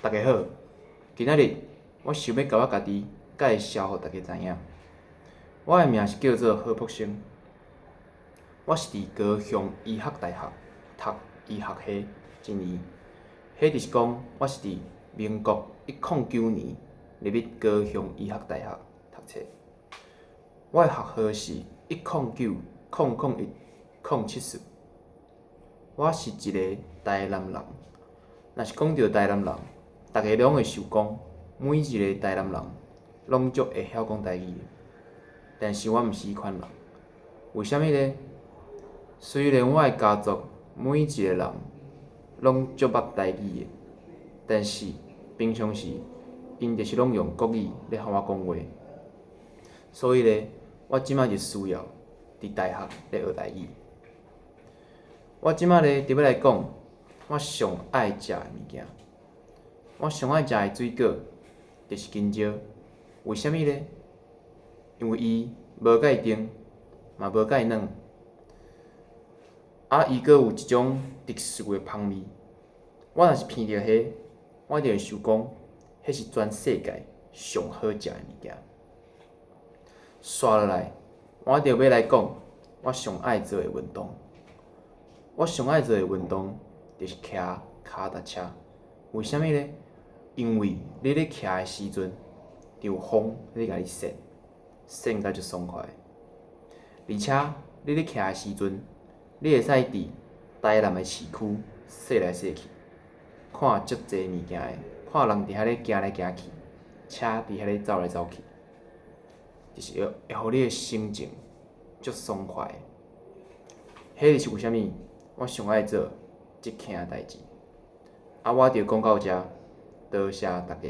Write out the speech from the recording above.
大家好，今仔日我想要甲我家己介绍互大家知影。我的名是叫做何柏生，我是伫高雄医学大学读医学系一年。迄就是讲，我是伫民国109年入去高雄医学大学读册。我的学号是109001070。我是一个台南人。若是讲到台南人，大家拢会想讲，每一个台南人拢足会晓讲台语的。但是我毋是迄款人。为虾米呢？虽然我的家族每一个人拢足捌台语的，但是平常时因就是拢用国语咧和我讲话。所以呢，我即摆就需要伫大学咧学台语。我即摆呢，就要来讲我上爱食的物件。我上爱食的水果就是香蕉。为虾米呢？因为伊无介甜，嘛无介软，伊阁有一种特殊的香味。我若是闻到迄，我就会想讲，迄是全世界上好食的物件。刷落来，我就要来讲我上爱做的运动。我上爱做的运动就是骑脚踏车。为虾米呢？因为你咧骑的时阵，就有风咧甲你扇，扇甲足爽快。而且你咧骑的时阵，你会使伫台南的市区踅来踅去，看足侪物件的，看人伫遐咧行来行去，车伫遐咧走来走去，就是会互你的心情足爽快的。迄就是为虾米我上爱做即件代志。我就讲到遮，多谢大家。